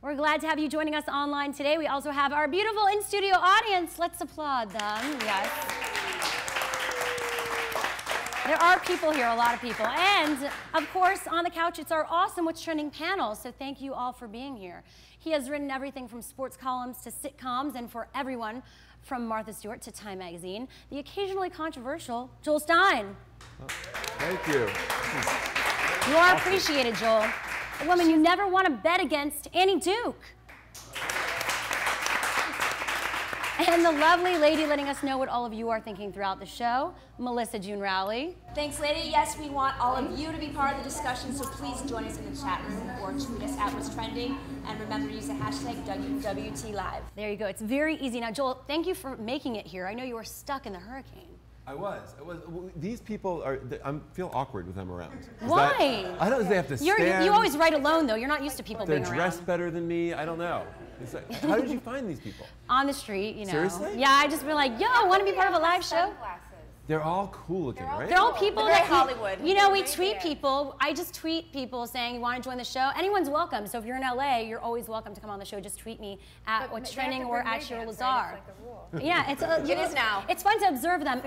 We're glad to have you joining us online today. We also have our beautiful in-studio audience. Let's applaud them. Yes. There are people here, a lot of people. And, of course, on the couch, it's our awesome What's Trending panel, so thank you all for being here. He has written everything from sports columns to sitcoms, and for everyone from Martha Stewart to Time Magazine, the occasionally controversial Joel Stein. Oh, thank you. You are appreciated, Joel. A woman you never want to bet against, Annie Duke. And the lovely lady letting us know what all of you are thinking throughout the show, Melissa June Rowley. Thanks, lady. Yes, we want all of you to be part of the discussion, so please join us in the chat room or tweet us at What's Trending. And remember to use the hashtag WWTLive. There you go. It's very easy. Now, Joel, thank you for making it here. I know you were stuck in the hurricane. I was. These people are, I feel awkward with them around. Why? I don't know if they have to stand. You always write alone, though. You're not used to people being around. They're dressed better than me. I don't know. How did you find these people? On the street, you know. Seriously? Yeah, I just been like, yo, want to be part of a live show? They're all cool looking, right? They're all people They're that Hollywood. You know, we tweet people. I just tweet people saying you want to join the show. Anyone's welcome. So if you're in LA, you're always welcome to come on the show. Just tweet me at What's Trending or at Cheryl Lazar. Right? It's like a rule. Yeah, It is now. It's fun to observe them.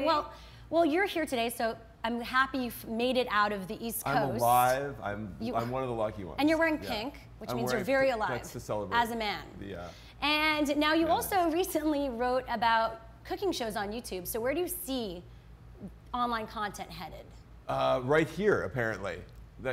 Well, you're here today, so I'm happy you've made it out of the East Coast. I'm alive. I'm one of the lucky ones. And you're wearing pink, which means you're very alive. That's to celebrate. As a man. And now you also recently wrote about cooking shows on YouTube. So where do you see online content headed? Right here, apparently. I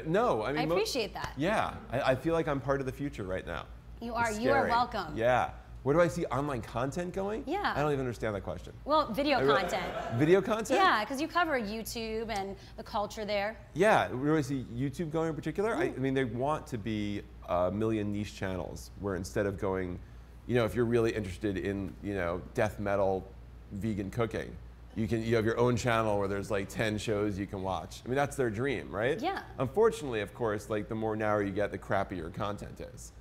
appreciate that. Yeah, I feel like I'm part of the future right now. You are. You are welcome. Yeah. Where do I see online content going? Yeah. I don't even understand that question. Well, video content. Video content? Yeah, because you cover YouTube and the culture there. Yeah, where do I see YouTube going in particular? I mean, they want to be a million niche channels where instead of going, you know, if you're really interested in, you know, death metal, vegan cooking, you have your own channel where there's like 10 shows you can watch. I mean, that's their dream, right? Yeah. Unfortunately, of course, like the more narrow you get, the crappier content is.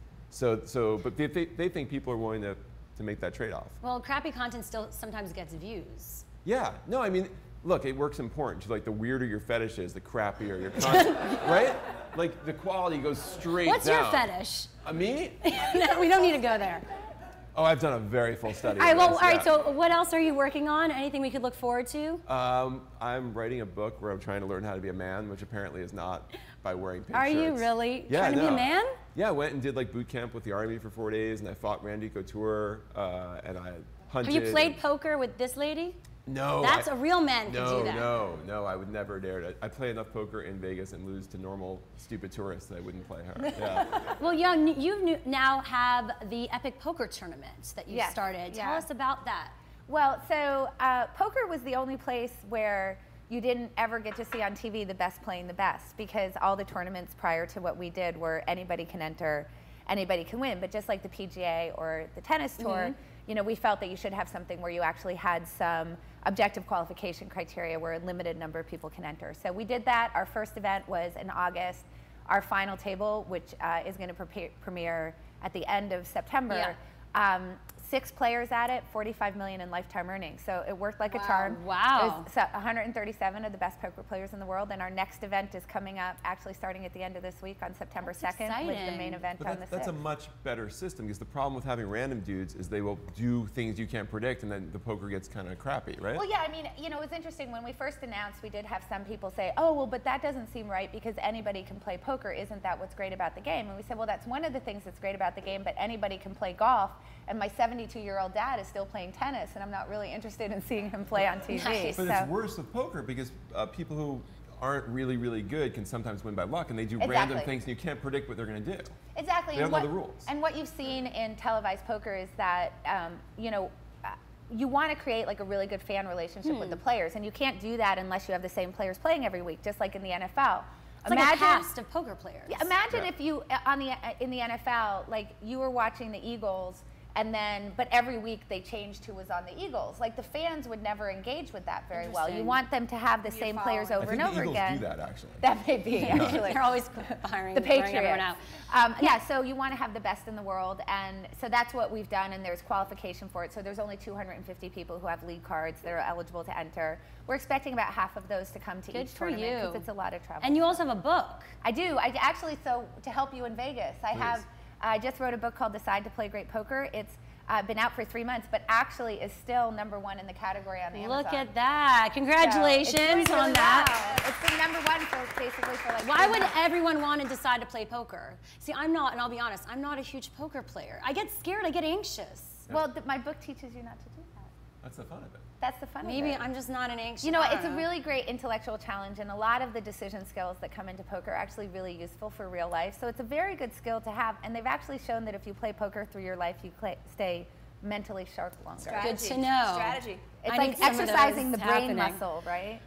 But they think people are willing to make that trade-off. Well, crappy content still sometimes gets views. Yeah. No, I mean, look, it works in porn. Like the weirder your fetish is, the crappier your content, right? Like the quality goes straight down. What's your fetish? Me? No, we don't need to go there. Oh, I've done a very full study. All right, so what else are you working on? Anything we could look forward to? I'm writing a book where I'm trying to learn how to be a man, which apparently is not by wearing pink shirts. Are you really trying to be a man? Yeah, I went and did like boot camp with the Army for 4 days, and I fought Randy Couture, and I hunted. Have you played poker with this lady? No. That's a real man can do that. No, I would never dare to. I play enough poker in Vegas and lose to normal, stupid tourists that I wouldn't play her. Yeah. Well, you now have the Epic Poker Tournament that you started. Yeah. Tell us about that. Well, so poker was the only place where you didn't ever get to see on TV the best playing the best, because all the tournaments prior to what we did were anybody can enter, anybody can win. But just like the PGA or the tennis tour, you know, we felt that you should have something where you actually had some objective qualification criteria where a limited number of people can enter. So we did that. Our first event was in August. Our final table, which is going to premiere at the end of September, 6 players at it, 45 million in lifetime earnings. So it worked like a charm. Wow. It was 137 of the best poker players in the world, and our next event is coming up, actually starting at the end of this week on September 2nd, with the main event on the 6th. That's a much better system, because the problem with having random dudes is they will do things you can't predict, and then the poker gets kind of crappy, right? Well, yeah, I mean, you know, it was interesting when we first announced. We did have some people say, "Oh, well, but that doesn't seem right because anybody can play poker. Isn't that what's great about the game?" And we said, "Well, that's one of the things that's great about the game, but anybody can play golf." And my 72-year-old dad is still playing tennis, and I'm not really interested in seeing him play on TV. Nice. But it's worse with poker because people who aren't really, really good can sometimes win by luck, and they do random things, and you can't predict what they're going to do. Exactly. They don't know the rules. And what you've seen in televised poker is that, you know, you want to create like a really good fan relationship with the players, and you can't do that unless you have the same players playing every week, just like in the NFL. It's like a cast of poker players. Yeah, imagine if you, in the NFL, like you were watching the Eagles, but every week they changed who was on the Eagles. Like the fans would never engage with that very well. You want them to have the same players over and over again. I think the Eagles do that, actually. That may be, actually. They're always hiring the Patriots. Everyone out. Yeah, so you want to have the best in the world, and so that's what we've done, and there's qualification for it. So there's only 250 people who have league cards that are eligible to enter. We're expecting about half of those to come to each tournament because it's a lot of trouble. And you also have a book. I do. I actually, so to help you in Vegas, I have I just wrote a book called Decide to Play Great Poker. It's been out for 3 months, but actually is still #1 in the category on Amazon. Look at that. Congratulations so on that. Wow. It's been #1 for basically for like Why 3 would months. everyone want to decide to play poker? See, I'm not, and I'll be honest, I'm not a huge poker player. I get scared, I get anxious. Well, my book teaches you not to do that. That's the fun of it. That's the fun Maybe of it. I'm just not an anxious. You know, I it's don't a really great intellectual challenge, and a lot of the decision skills that come into poker are actually really useful for real life. So it's a very good skill to have, and they've actually shown that if you play poker through your life, you stay mentally sharp longer. Strategy. Good to know. Strategy. It's I like need some of those exercising the brain happening. muscle, right?